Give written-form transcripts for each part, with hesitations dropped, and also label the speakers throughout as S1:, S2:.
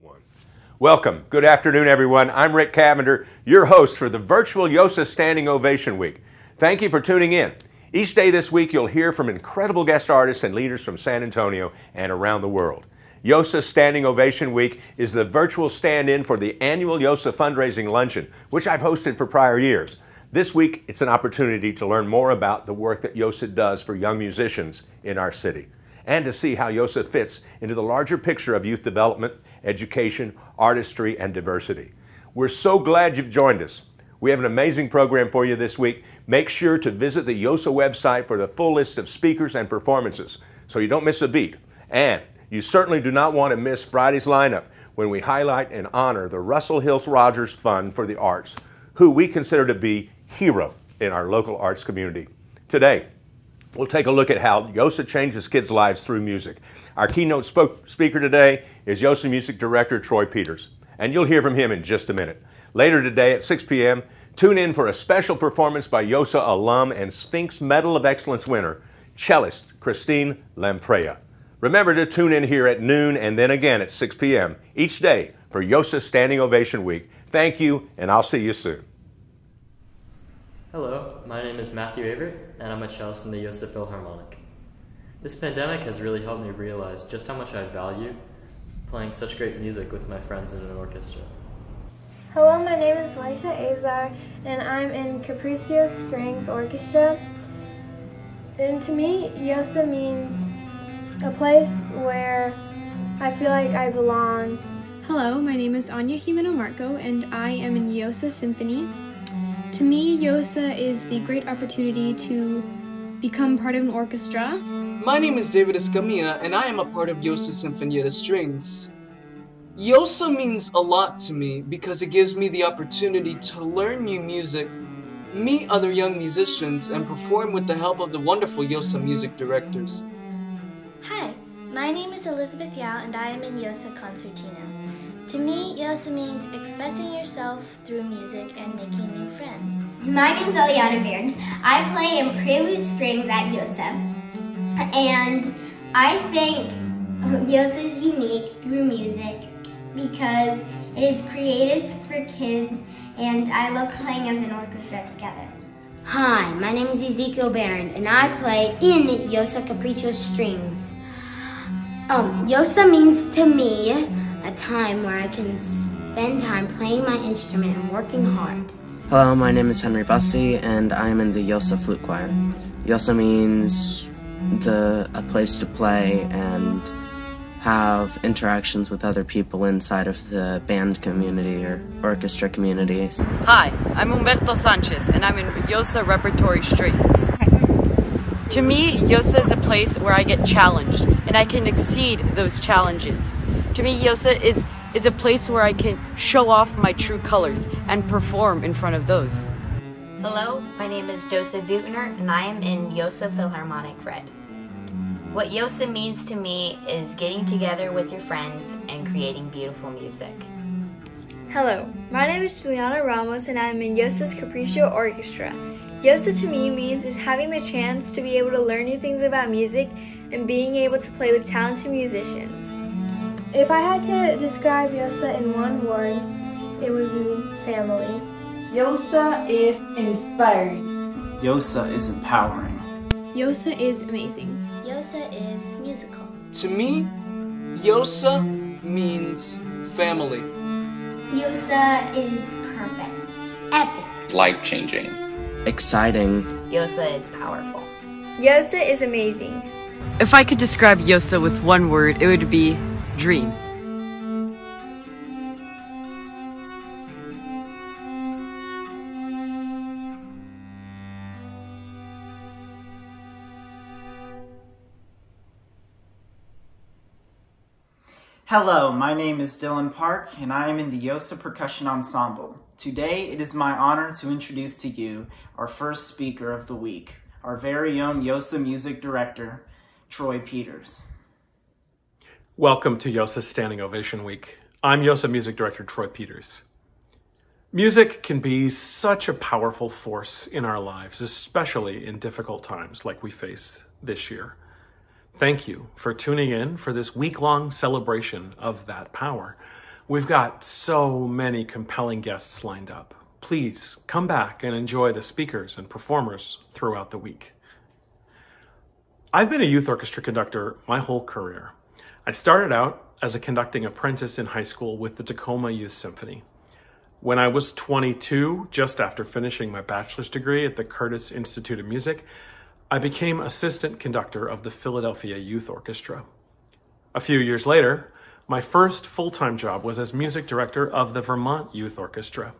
S1: One. Welcome. Good afternoon, everyone. I'm Rick Cavender, your host for the virtual YOSA Standing Ovation Week. Thank you for tuning in. Each day this week, you'll hear from incredible guest artists and leaders from San Antonio and around the world. YOSA Standing Ovation Week is the virtual stand-in for the annual YOSA fundraising luncheon, which I've hosted for prior years. This week, it's an opportunity to learn more about the work that YOSA does for young musicians in our city, and to see how YOSA fits into the larger picture of youth development, education, artistry, and diversity. We're so glad you've joined us. We have an amazing program for you this week. Make sure to visit the YOSA website for the full list of speakers and performances so you don't miss a beat. And you certainly do not want to miss Friday's lineup when we highlight and honor the Russell Hills Rogers Fund for the Arts, who we consider to be hero in our local arts community. Today, we'll take a look at how YOSA changes kids' lives through music. Our keynote speaker today is YOSA Music Director Troy Peters, and you'll hear from him in just a minute. Later today at 6 p.m., tune in for a special performance by YOSA alum and Sphinx Medal of Excellence winner, cellist Christine Lamprella. Remember to tune in here at noon and then again at 6 p.m. each day for YOSA Standing Ovation Week. Thank you, and I'll see you soon.
S2: Hello, my name is Matthew Avert, and I'm a cellist in the YOSA Philharmonic. This pandemic has really helped me realize just how much I value playing such great music with my friends in an orchestra.
S3: Hello, my name is Laisha Azar, and I'm in Capriccio Strings Orchestra. And to me, YOSA means a place where I feel like I belong.
S4: Hello, my name is Anya Jimeno Marco, and I am in YOSA Symphony. To me, YOSA is the great opportunity to become part of an orchestra.
S5: My name is David Escamilla, and I am a part of YOSA Sinfonietta Strings. YOSA means a lot to me because it gives me the opportunity to learn new music, meet other young musicians, and perform with the help of the wonderful YOSA music directors.
S6: Hi, my name is Elizabeth Yao, and I am in YOSA Concertina. To me, YOSA means expressing yourself through music and making new friends.
S7: My name is Eliana Baird. I play in Prelude Strings at YOSA. And I think YOSA is unique through music because it is creative for kids, and I love playing as an orchestra together.
S8: Hi, my name is Ezekiel Barron, and I play in YOSA Capriccio Strings. YOSA means to me a time where I can spend time playing my instrument and working hard.
S9: Hello, my name is Henry Bussey, and I am in the YOSA Flute Choir. YOSA means a place to play and have interactions with other people inside of the band community or orchestra community.
S10: Hi, I'm Humberto Sanchez, and I'm in YOSA Repertory Strings. To me, YOSA is a place where I get challenged, and I can exceed those challenges. To me, YOSA is a place where I can show off my true colors and perform in front of those.
S11: Hello, my name is Joseph Buechner, and I am in YOSA Philharmonic Red. What YOSA means to me is getting together with your friends and creating beautiful music.
S12: Hello, my name is Juliana Ramos, and I am in YOSA's Capriccio Orchestra. YOSA to me means is having the chance to be able to learn new things about music and being able to play with talented musicians.
S3: If I had to describe YOSA in one word, it would be family.
S13: YOSA is inspiring.
S14: YOSA is empowering.
S4: YOSA is amazing.
S6: YOSA is musical.
S5: To me, YOSA means family.
S7: YOSA is perfect.
S8: Epic.
S15: Life-changing.
S9: Exciting.
S11: YOSA is powerful.
S12: YOSA is amazing.
S10: If I could describe YOSA with one word, it would be dream.
S14: Hello, my name is Dylan Park, and I am in the YOSA Percussion Ensemble. Today, it is my honor to introduce to you our first speaker of the week, our very own YOSA Music Director, Troy Peters.
S16: Welcome to YOSA Standing Ovation Week. I'm YOSA Music Director Troy Peters. Music can be such a powerful force in our lives, especially in difficult times like we face this year. Thank you for tuning in for this week-long celebration of that power. We've got so many compelling guests lined up. Please come back and enjoy the speakers and performers throughout the week. I've been a youth orchestra conductor my whole career. I started out as a conducting apprentice in high school with the Tacoma Youth Symphony. When I was 22, just after finishing my bachelor's degree at the Curtis Institute of Music, I became assistant conductor of the Philadelphia Youth Orchestra. A few years later, my first full-time job was as music director of the Vermont Youth Orchestra.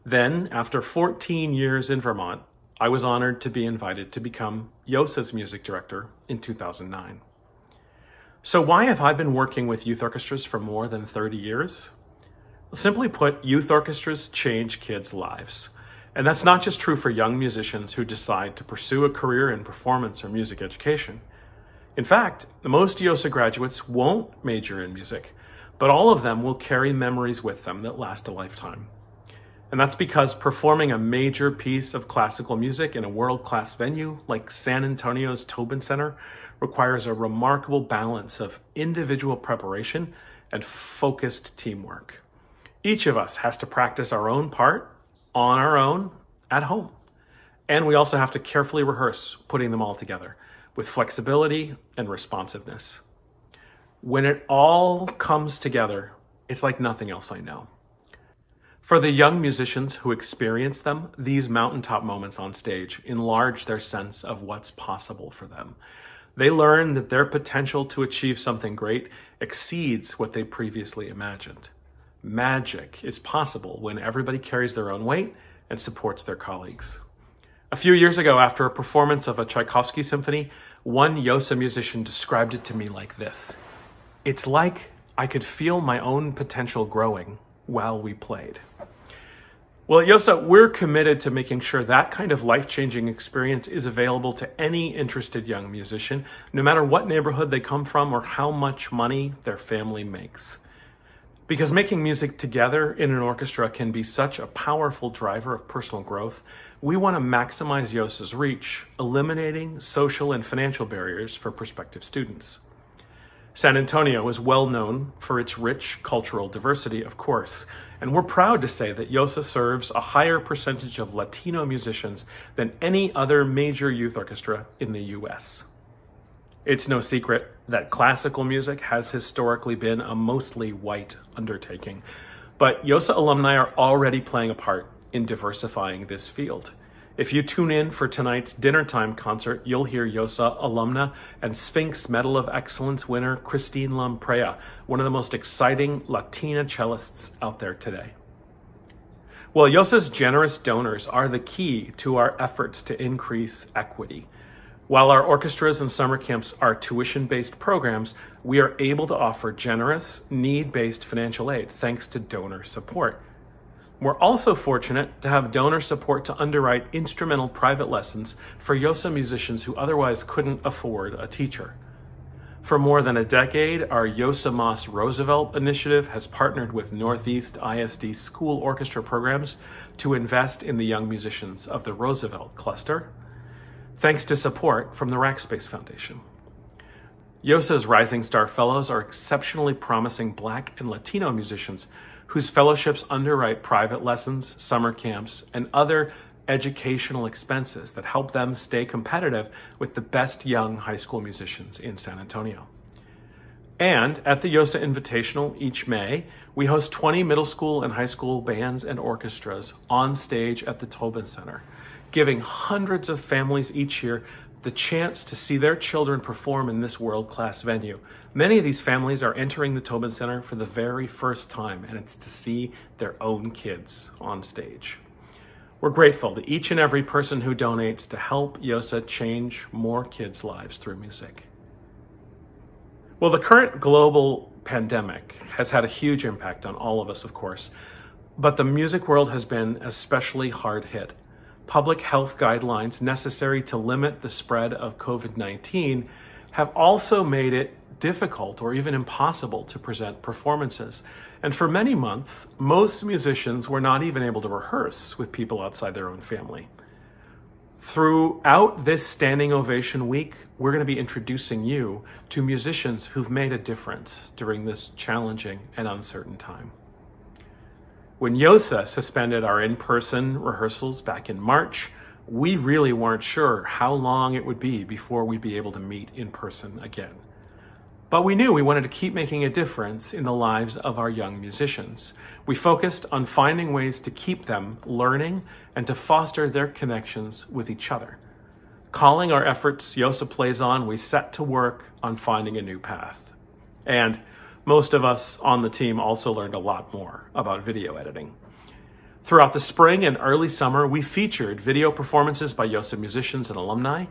S16: Then, after 14 years in Vermont, I was honored to be invited to become YOSA's music director in 2009. So why have I been working with youth orchestras for more than 30 years? Simply put, youth orchestras change kids' lives. And that's not just true for young musicians who decide to pursue a career in performance or music education. In fact, most YOSA graduates won't major in music, but all of them will carry memories with them that last a lifetime. And that's because performing a major piece of classical music in a world-class venue like San Antonio's Tobin Center requires a remarkable balance of individual preparation and focused teamwork. Each of us has to practice our own part on our own at home. And we also have to carefully rehearse putting them all together with flexibility and responsiveness. When it all comes together, it's like nothing else I know. For the young musicians who experience them, these mountaintop moments on stage enlarge their sense of what's possible for them. They learn that their potential to achieve something great exceeds what they previously imagined. Magic is possible when everybody carries their own weight and supports their colleagues. A few years ago, after a performance of a Tchaikovsky symphony, one YOSA musician described it to me like this: "It's like I could feel my own potential growing while we played." Well, at YOSA, we're committed to making sure that kind of life-changing experience is available to any interested young musician, no matter what neighborhood they come from or how much money their family makes. Because making music together in an orchestra can be such a powerful driver of personal growth, we want to maximize YOSA's reach, eliminating social and financial barriers for prospective students. San Antonio is well known for its rich cultural diversity, of course, and we're proud to say that YOSA serves a higher percentage of Latino musicians than any other major youth orchestra in the US. It's no secret that classical music has historically been a mostly white undertaking, but YOSA alumni are already playing a part in diversifying this field. If you tune in for tonight's dinner time concert, you'll hear YOSA alumna and Sphinx Medal of Excellence winner Christine Lamprea, one of the most exciting Latina cellists out there today. Well, YOSA's generous donors are the key to our efforts to increase equity. While our orchestras and summer camps are tuition-based programs, we are able to offer generous, need-based financial aid thanks to donor support. We're also fortunate to have donor support to underwrite instrumental private lessons for YOSA musicians who otherwise couldn't afford a teacher. For more than a decade, our YOSA Moss Roosevelt initiative has partnered with Northeast ISD school orchestra programs to invest in the young musicians of the Roosevelt cluster, thanks to support from the Rackspace Foundation. YOSA's Rising Star Fellows are exceptionally promising Black and Latino musicians whose fellowships underwrite private lessons, summer camps, and other educational expenses that help them stay competitive with the best young high school musicians in San Antonio. And at the YOSA Invitational each May, we host 20 middle school and high school bands and orchestras on stage at the Tobin Center, giving hundreds of families each year the chance to see their children perform in this world-class venue. Many of these families are entering the Tobin Center for the very first time, and it's to see their own kids on stage. We're grateful to each and every person who donates to help YOSA change more kids' lives through music. Well, the current global pandemic has had a huge impact on all of us, of course, but the music world has been especially hard hit. Public health guidelines necessary to limit the spread of COVID-19 have also made it difficult or even impossible to present performances. And for many months, most musicians were not even able to rehearse with people outside their own family. Throughout this Standing Ovation Week, we're going to be introducing you to musicians who've made a difference during this challenging and uncertain time. When YOSA suspended our in-person rehearsals back in March, we really weren't sure how long it would be before we'd be able to meet in person again. But we knew we wanted to keep making a difference in the lives of our young musicians. We focused on finding ways to keep them learning and to foster their connections with each other. Calling our efforts YOSA Plays On, we set to work on finding a new path. And most of us on the team also learned a lot more about video editing. Throughout the spring and early summer, we featured video performances by YOSA musicians and alumni.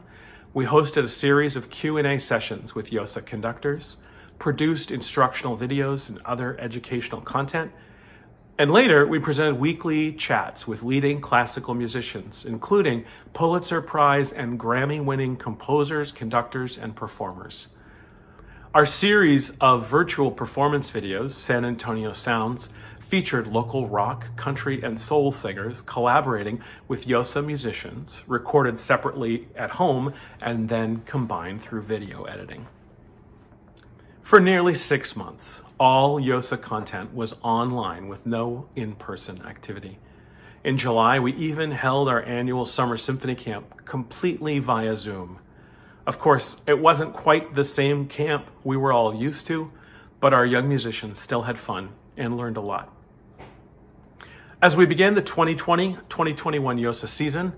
S16: We hosted a series of Q&A sessions with YOSA conductors, produced instructional videos and other educational content, and later we presented weekly chats with leading classical musicians, including Pulitzer Prize and Grammy-winning composers, conductors, and performers. Our series of virtual performance videos, San Antonio Sounds, featured local rock, country, and soul singers collaborating with YOSA musicians, recorded separately at home and then combined through video editing. For nearly 6 months, all YOSA content was online with no in-person activity. In July, we even held our annual Summer Symphony Camp completely via Zoom. Of course, it wasn't quite the same camp we were all used to, but our young musicians still had fun and learned a lot. As we begin the 2020-2021 YOSA season,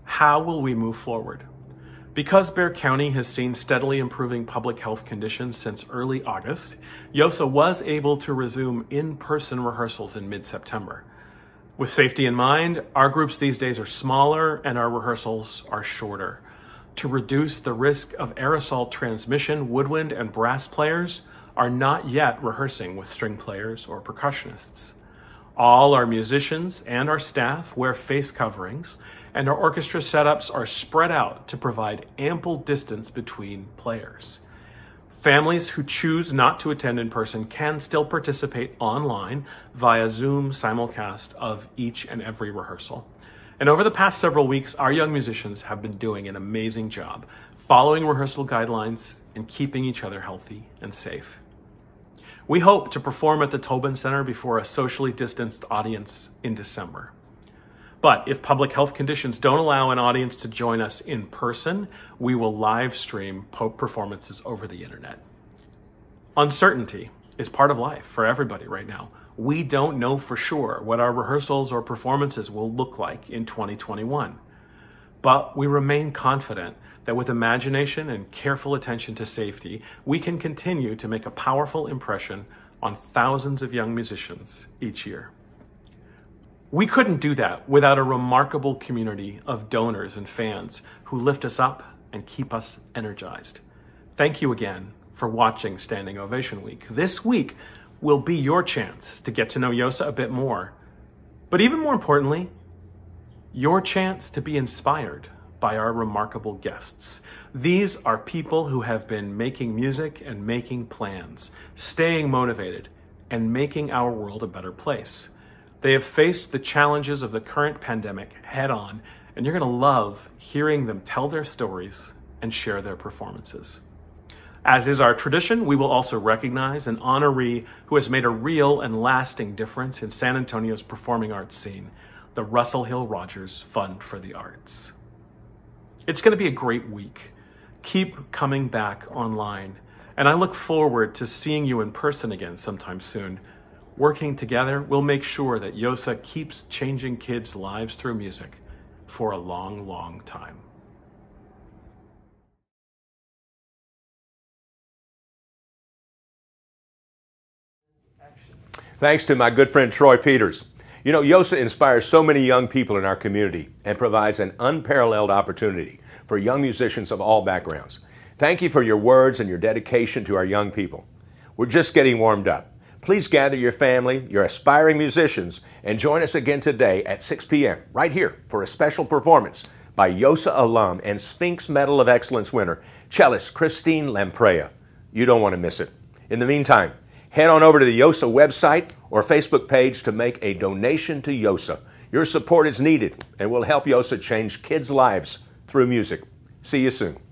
S16: how will we move forward? Because Bexar County has seen steadily improving public health conditions since early August, YOSA was able to resume in-person rehearsals in mid-September. With safety in mind, our groups these days are smaller and our rehearsals are shorter. To reduce the risk of aerosol transmission, woodwind and brass players are not yet rehearsing with string players or percussionists. All our musicians and our staff wear face coverings, and our orchestra setups are spread out to provide ample distance between players. Families who choose not to attend in person can still participate online via Zoom simulcast of each and every rehearsal. And over the past several weeks, our young musicians have been doing an amazing job following rehearsal guidelines and keeping each other healthy and safe. We hope to perform at the Tobin Center before a socially distanced audience in December. But if public health conditions don't allow an audience to join us in person, we will live stream performances over the internet. Uncertainty is part of life for everybody right now. We don't know for sure what our rehearsals or performances will look like in 2021. But we remain confident that with imagination and careful attention to safety, we can continue to make a powerful impression on thousands of young musicians each year. We couldn't do that without a remarkable community of donors and fans who lift us up and keep us energized. Thank you again for watching Standing Ovation Week. This week will be your chance to get to know YOSA a bit more, but even more importantly, your chance to be inspired by our remarkable guests. These are people who have been making music and making plans, staying motivated, and making our world a better place. They have faced the challenges of the current pandemic head on, and you're going to love hearing them tell their stories and share their performances. As is our tradition, we will also recognize an honoree who has made a real and lasting difference in San Antonio's performing arts scene, the Russell Hill Rogers Fund for the Arts. It's going to be a great week. Keep coming back online, and I look forward to seeing you in person again sometime soon. Working together, we'll make sure that YOSA keeps changing kids' lives through music for a long, long time.
S1: Thanks to my good friend Troy Peters. You know, YOSA inspires so many young people in our community and provides an unparalleled opportunity for young musicians of all backgrounds. Thank you for your words and your dedication to our young people. We're just getting warmed up. Please gather your family, your aspiring musicians, and join us again today at 6 p.m. right here for a special performance by YOSA alum and Sphinx Medal of Excellence winner, cellist Christine Lamprey. You don't want to miss it. In the meantime, head on over to the YOSA website or Facebook page to make a donation to YOSA. Your support is needed and will help YOSA change kids' lives through music. See you soon.